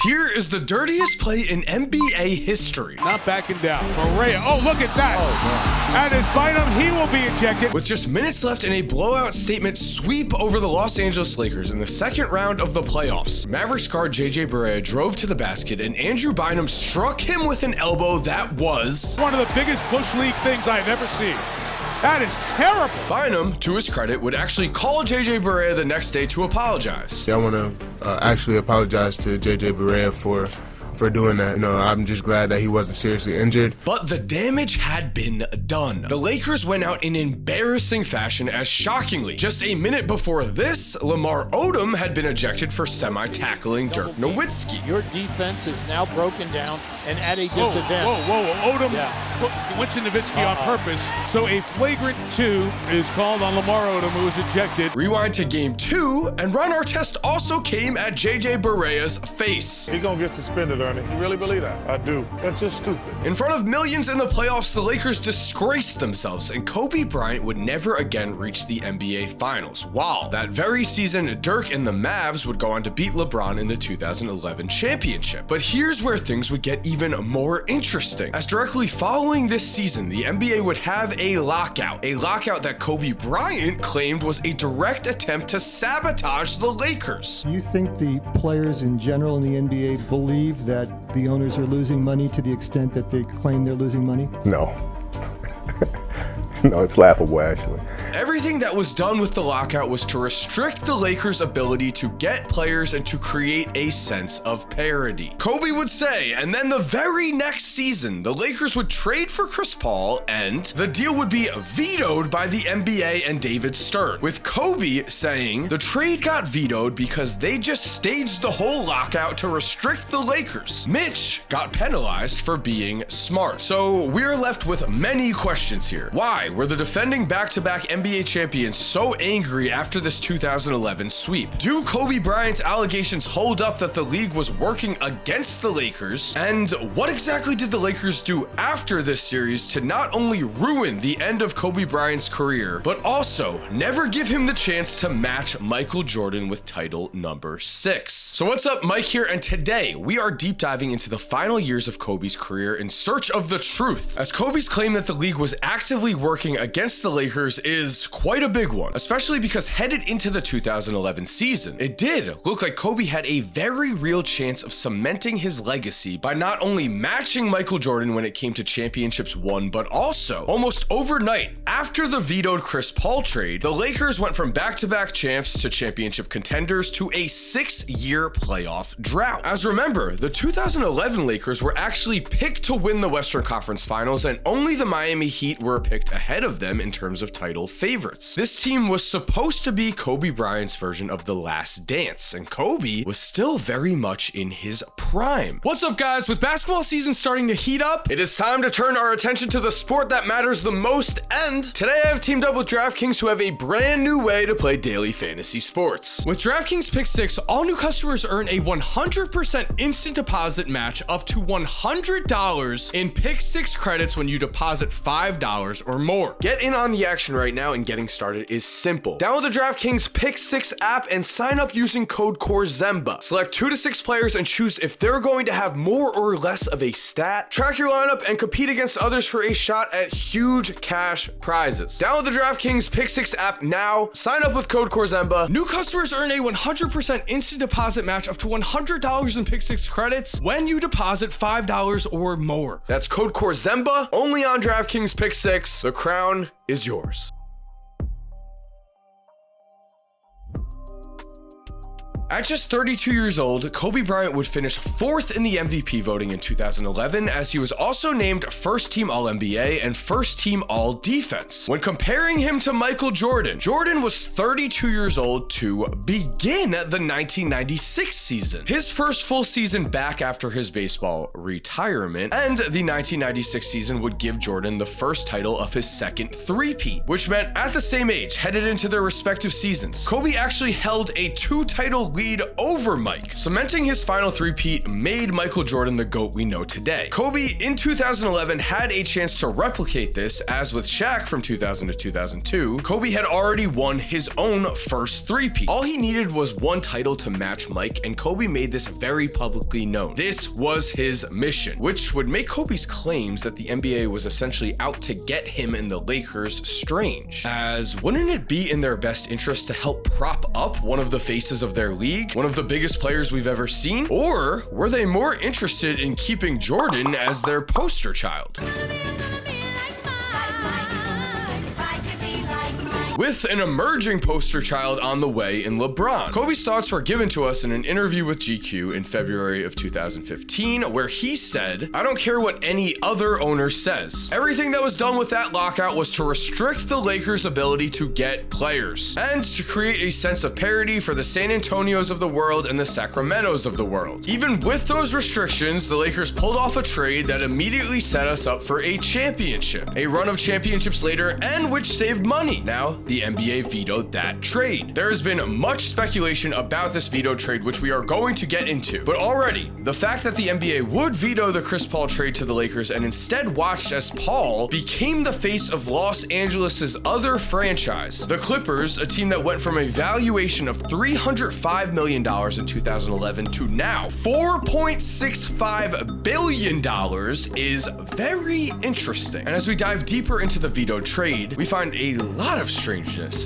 Here is the dirtiest play in NBA history. Not backing down. Barea. Oh, look at that. And as Bynum, he will be ejected. With just minutes left in a blowout statement sweep over the Los Angeles Lakers in the second round of the playoffs, Mavericks guard JJ Barea drove to the basket and Andrew Bynum struck him with an elbow that was one of the biggest Bush League things I've ever seen. That is terrible. Bynum, to his credit, would actually call JJ Barea the next day to apologize. I want to actually apologize to JJ Barea for doing that. I'm just glad that he wasn't seriously injured. But the damage had been done. The Lakers went out in embarrassing fashion as shockingly, just a minute before this, Lamar Odom had been ejected for semi-tackling Dirk Nowitzki. Your defense is now broken down and at a disadvantage. Whoa. Odom went to Nowitzki on purpose. So a flagrant 2 is called on Lamar Odom, who was ejected. Rewind to game 2, and Ron Artest also came at JJ Barea's face. He gonna get suspended, Ernie. You really believe that? I do. That's just stupid. In front of millions in the playoffs, the Lakers disgraced themselves, and Kobe Bryant would never again reach the NBA Finals. While that very season, Dirk and the Mavs would go on to beat LeBron in the 2011 championship. But here's where things would get even more interesting, as directly following this season, the NBA would have a lockout that Kobe Bryant claimed was a direct attempt to sabotage the Lakers. Do you think the players in general in the NBA believe that the owners are losing money to the extent that they claim they're losing money? No. No, it's laughable, actually. Everything that was done with the lockout was to restrict the Lakers' ability to get players and to create a sense of parity. Kobe would say, and then the very next season, the Lakers would trade for Chris Paul and the deal would be vetoed by the NBA and David Stern, with Kobe saying the trade got vetoed because they just staged the whole lockout to restrict the Lakers. Mitch got penalized for being smart. So we're left with many questions here. Why were the defending back-to-back NBA champions so angry after this 2011 sweep? Do Kobe Bryant's allegations hold up that the league was working against the Lakers? And what exactly did the Lakers do after this series to not only ruin the end of Kobe Bryant's career, but also never give him the chance to match Michael Jordan with title number 6? So what's up, Mike here, and today we are deep diving into the final years of Kobe's career in search of the truth, as Kobe's claim that the league was actively working against the Lakers is quite a big one, especially because headed into the 2011 season, it did look like Kobe had a very real chance of cementing his legacy by not only matching Michael Jordan when it came to championships won, but also almost overnight after the vetoed Chris Paul trade, the Lakers went from back-to-back champs to championship contenders to a 6-year playoff drought. As remember, the 2011 Lakers were actually picked to win the Western Conference Finals, and only the Miami Heat were picked ahead of them in terms of title favorites. This team was supposed to be Kobe Bryant's version of The Last Dance, and Kobe was still very much in his prime. What's up, guys? With basketball season starting to heat up, it is time to turn our attention to the sport that matters the most, and today I have teamed up with DraftKings, who have a brand new way to play daily fantasy sports. With DraftKings Pick 6, all new customers earn a 100% instant deposit match up to $100 in Pick 6 credits when you deposit $5 or more. Get in on the action right now, and getting started is simple. Download the DraftKings Pick 6 app and sign up using code Korzemba. Select 2 to 6 players and choose if they're going to have more or less of a stat. Track your lineup and compete against others for a shot at huge cash prizes. Download the DraftKings Pick 6 app now. Sign up with code Korzemba. New customers earn a 100% instant deposit match up to $100 in Pick 6 credits when you deposit $5 or more. That's code Korzemba only on DraftKings Pick 6. The crown is yours. At just 32 years old, Kobe Bryant would finish 4th in the MVP voting in 2011, as he was also named First Team All-NBA and First Team All-Defense. When comparing him to Michael Jordan, Jordan was 32 years old to begin the 1996 season, his first full season back after his baseball retirement, and the 1996 season would give Jordan the first title of his second three-peat, which meant at the same age, headed into their respective seasons, Kobe actually held a 2-title lead lead over Mike. Cementing his final three-peat made Michael Jordan the GOAT we know today. Kobe in 2011 had a chance to replicate this, as with Shaq from 2000 to 2002, Kobe had already won his own first three-peat. All he needed was one title to match Mike, and Kobe made this very publicly known. This was his mission, which would make Kobe's claims that the NBA was essentially out to get him and the Lakers strange, as wouldn't it be in their best interest to help prop up one of the faces of their league, one of the biggest players we've ever seen? Or were they more interested in keeping Jordan as their poster child? With an emerging poster child on the way in LeBron. Kobe's thoughts were given to us in an interview with GQ in February of 2015, where he said, "I don't care what any other owner says. Everything that was done with that lockout was to restrict the Lakers' ability to get players and to create a sense of parity for the San Antonios of the world and the Sacramentos of the world. Even with those restrictions, the Lakers pulled off a trade that immediately set us up for a championship, a run of championships later, and which saved money. Now, the NBA vetoed that trade. There has been much speculation about this veto trade, which we are going to get into, but already, the fact that the NBA would veto the Chris Paul trade to the Lakers and instead watched as Paul became the face of Los Angeles' other franchise, the Clippers, a team that went from a valuation of $305 million in 2011 to now $4.65 billion, is very interesting. And as we dive deeper into the veto trade, we find a lot of strangeness,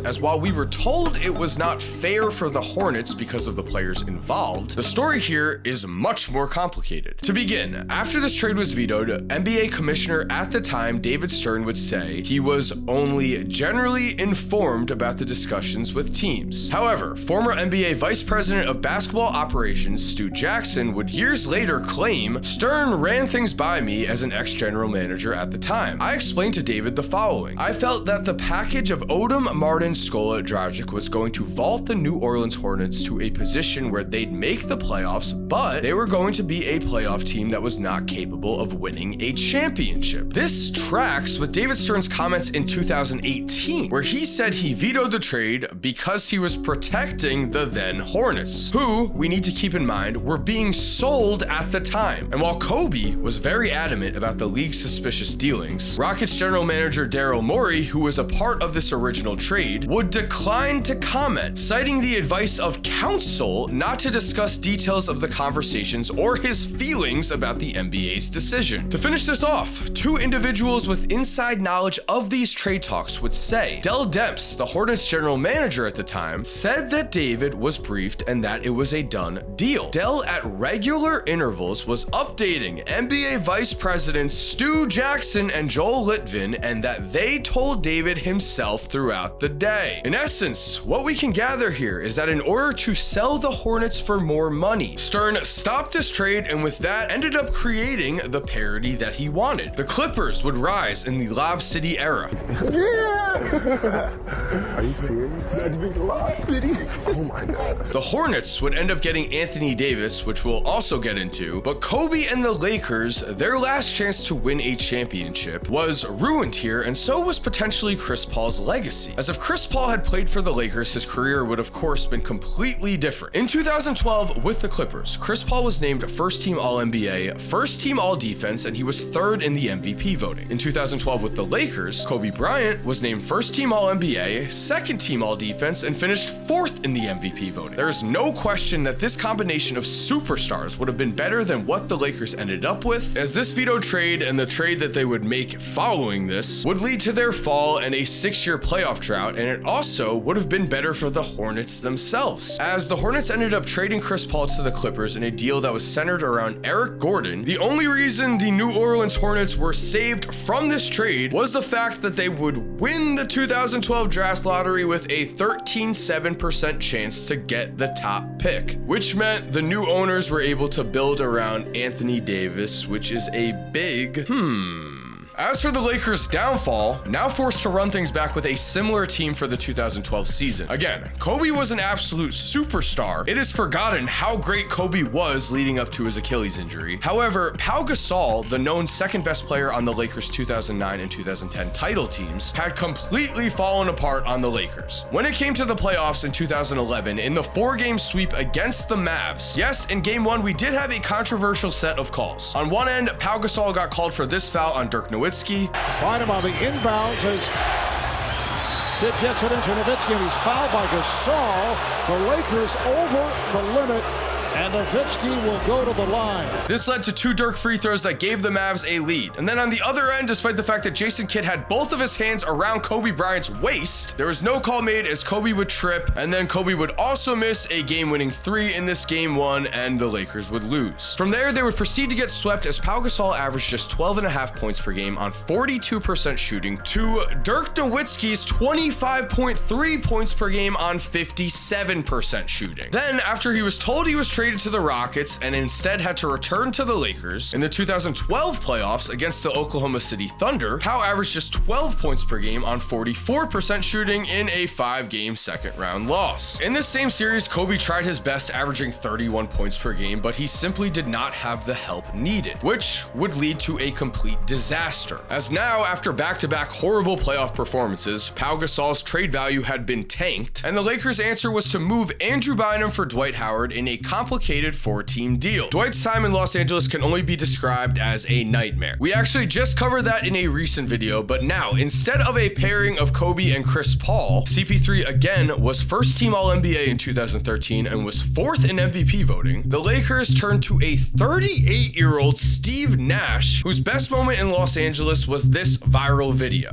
as while we were told it was not fair for the Hornets because of the players involved, the story here is much more complicated. To begin, after this trade was vetoed, NBA commissioner at the time, David Stern, would say he was only generally informed about the discussions with teams. However, former NBA vice president of basketball operations, Stu Jackson, would years later claim, "Stern ran things by me as an ex-general manager at the time. I explained to David the following. I felt that the package of Odom, Martin, Scola, Dragic was going to vault the New Orleans Hornets to a position where they'd make the playoffs, but they were going to be a playoff team that was not capable of winning a championship." This tracks with David Stern's comments in 2018, where he said he vetoed the trade because he was protecting the then Hornets, who, we need to keep in mind, were being sold at the time. And while Kobe was very adamant about the league's suspicious dealings, Rockets general manager Daryl Morey, who was a part of this original trade, would decline to comment, citing the advice of counsel not to discuss details of the conversations or his feelings about the NBA's decision. To finish this off, two individuals with inside knowledge of these trade talks would say Dell Demps, the Hornets general manager at the time, said that David was briefed and that it was a done deal. Dell at regular intervals was updating NBA vice presidents Stu Jackson and Joel Litvin, and that they told David himself throughout the day. In essence, what we can gather here is that in order to sell the Hornets for more money, Stern stopped this trade, and with that ended up creating the parity that he wanted. The Clippers would rise in the Lob City era. Are you serious? That'd be Lob City. Oh my God. The Hornets would end up getting Anthony Davis, which we'll also get into, but Kobe and the Lakers, their last chance to win a championship, was ruined here, and so was potentially Chris Paul's legacy. As if Chris Paul had played for the Lakers, his career would of course been completely different. In 2012, with the Clippers, Chris Paul was named first team All-NBA, first team All-Defense, and he was third in the MVP voting. In 2012, with the Lakers, Kobe Bryant was named first team All-NBA, second team All-Defense, and finished fourth in the MVP voting. There is no question that this combination of superstars would have been better than what the Lakers ended up with, as this veto trade and the trade that they would make following this would lead to their fall and a 6-year playoff drought, and it also would have been better for the Hornets themselves, as the Hornets ended up trading Chris Paul to the Clippers in a deal that was centered around Eric Gordon. The only reason the New Orleans Hornets were saved from this trade was the fact that they would win the 2012 draft lottery with a 13.7% chance to get the top pick, which meant the new owners were able to build around Anthony Davis, which is a big As for the Lakers' downfall, now forced to run things back with a similar team for the 2012 season. Again, Kobe was an absolute superstar. It is forgotten how great Kobe was leading up to his Achilles injury. However, Pau Gasol, the known second best player on the Lakers' 2009 and 2010 title teams, had completely fallen apart on the Lakers. When it came to the playoffs in 2011, in the 4-game sweep against the Mavs, yes, in game 1, we did have a controversial set of calls. On one end, Pau Gasol got called for this foul on Dirk Nowitzki. Bynum on the inbounds as Kid gets it into Nowitzki, and he's fouled by Gasol. The Lakers over the limit, and Nowitzki will go to the line. This led to 2 Dirk free throws that gave the Mavs a lead. And then on the other end, despite the fact that Jason Kidd had both of his hands around Kobe Bryant's waist, there was no call made as Kobe would trip, and then Kobe would also miss a game-winning 3 in this game 1, and the Lakers would lose. From there, they would proceed to get swept as Pau Gasol averaged just 12.5 points per game on 42% shooting to Dirk Nowitzki's 25.3 points per game on 57% shooting. Then, after he was told he was traded to the Rockets and instead had to return to the Lakers, in the 2012 playoffs against the Oklahoma City Thunder, Pau averaged just 12 points per game on 44% shooting in a 5-game second-round loss. In this same series, Kobe tried his best, averaging 31 points per game, but he simply did not have the help needed, which would lead to a complete disaster. As now, after back-to-back horrible playoff performances, Pau Gasol's trade value had been tanked, and the Lakers' answer was to move Andrew Bynum for Dwight Howard in a complicated 4-team deal. Dwight's time in Los Angeles can only be described as a nightmare. We actually just covered that in a recent video, but now, instead of a pairing of Kobe and Chris Paul, CP3 again was first-team All-NBA in 2013 and was 4th in MVP voting. The Lakers turned to a 38-year-old Steve Nash, whose best moment in Los Angeles was this viral video.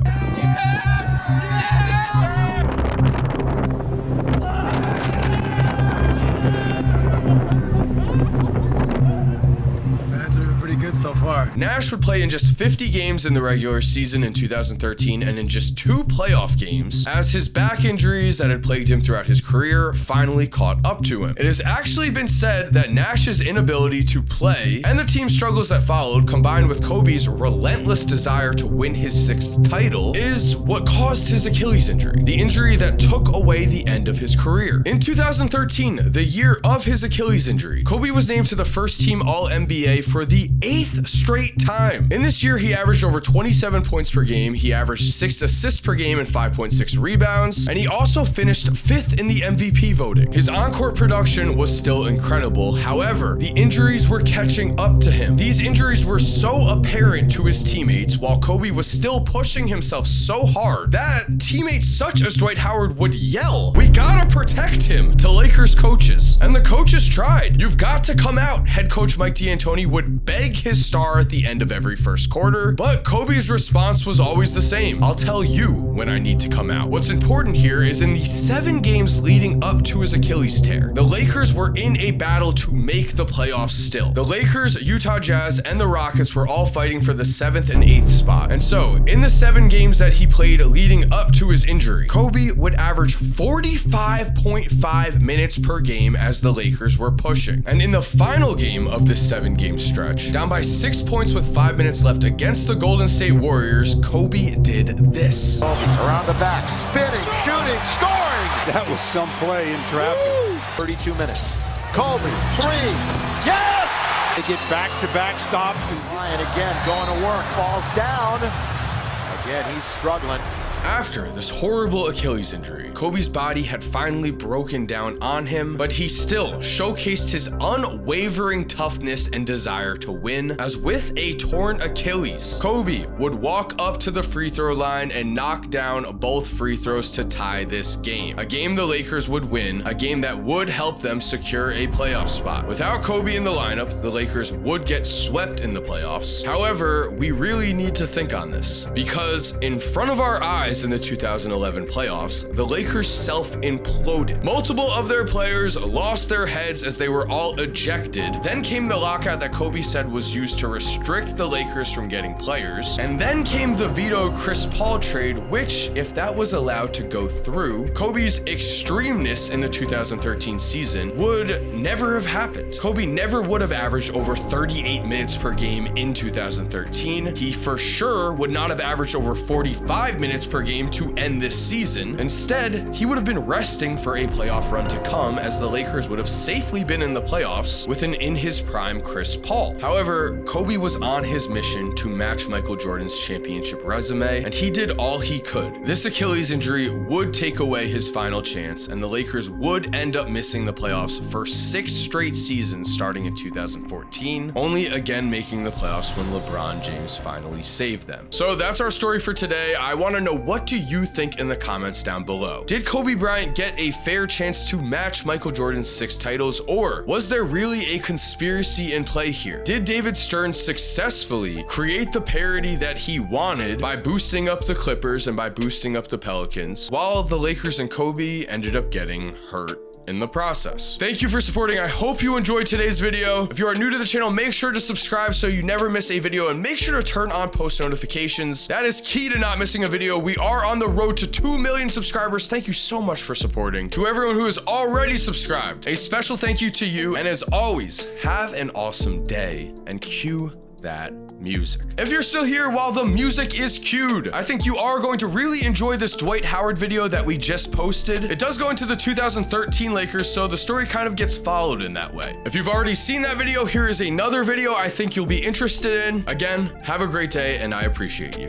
So far. Nash would play in just 50 games in the regular season in 2013 and in just 2 playoff games, as his back injuries that had plagued him throughout his career finally caught up to him. It has actually been said that Nash's inability to play and the team struggles that followed, combined with Kobe's relentless desire to win his 6th title, is what caused his Achilles injury, the injury that took away the end of his career. In 2013, the year of his Achilles injury, Kobe was named to the first-team All-NBA for the 8th straight time. In this year, he averaged over 27 points per game, he averaged 6 assists per game and 5.6 rebounds, and he also finished 5th in the MVP voting. His on-court production was still incredible. However, the injuries were catching up to him. These injuries were so apparent to his teammates, while Kobe was still pushing himself so hard that teammates such as Dwight Howard would yell, "We gotta protect him," to Lakers coaches. And the coaches tried. "You've got to come out." Head coach Mike D'Antoni would beg his star at the end of every first quarter, but Kobe's response was always the same: "I'll tell you when I need to come out." What's important here is in the 7 games leading up to his Achilles tear, the Lakers were in a battle to make the playoffs still. The Lakers, Utah Jazz, and the Rockets were all fighting for the 7th and 8th spot. And so, in the 7 games that he played leading up to his injury, Kobe would average 45.5 minutes per game as the Lakers were pushing. And in the final game of this 7-game stretch, down by 6 points with 5 minutes left against the Golden State Warriors, Kobe did this. Around the back, spinning, shooting, scoring. That was some play in traffic. 32 minutes. Kobe, 3. Yes! They get back-to-back stops. And Ryan again going to work, falls down. Again, he's struggling. After this horrible Achilles injury, Kobe's body had finally broken down on him, but he still showcased his unwavering toughness and desire to win, as with a torn Achilles, Kobe would walk up to the free throw line and knock down both free throws to tie this game. A game the Lakers would win, a game that would help them secure a playoff spot. Without Kobe in the lineup, the Lakers would get swept in the playoffs. However, we really need to think on this, because in front of our eyes realized in the 2011 playoffs, the Lakers self-imploded. Multiple of their players lost their heads as they were all ejected. Then came the lockout that Kobe said was used to restrict the Lakers from getting players. And then came the vetoed Chris Paul trade, which, if that was allowed to go through, Kobe's extremeness in the 2013 season would never have happened. Kobe never would have averaged over 38 minutes per game in 2013. He for sure would not have averaged over 45 minutes per game to end this season. Instead, he would have been resting for a playoff run to come, as the Lakers would have safely been in the playoffs with an in his prime Chris Paul. However, Kobe was on his mission to match Michael Jordan's championship resume, and he did all he could. This Achilles injury would take away his final chance, and the Lakers would end up missing the playoffs for 6 straight seasons starting in 2014, only again making the playoffs when LeBron James finally saved them. So that's our story for today. I want to know, what do you think in the comments down below? Did Kobe Bryant get a fair chance to match Michael Jordan's 6 titles, or was there really a conspiracy in play here? Did David Stern successfully create the parity that he wanted by boosting up the Clippers and by boosting up the Pelicans, while the Lakers and Kobe ended up getting hurt in the process? Thank you for supporting. I hope you enjoyed today's video. If you are new to the channel, make sure to subscribe so you never miss a video, and make sure to turn on post notifications. That is key to not missing a video. We are on the road to 2 million subscribers. Thank you so much for supporting. To everyone who is already subscribed, a special thank you to you. And as always, have an awesome day, and cue that music. If you're still here while the music is cued, I think you are going to really enjoy this Dwight Howard video that we just posted. It does go into the 2013 Lakers, so the story kind of gets followed in that way. If you've already seen that video, here is another video I think you'll be interested in. Again, have a great day, and I appreciate you.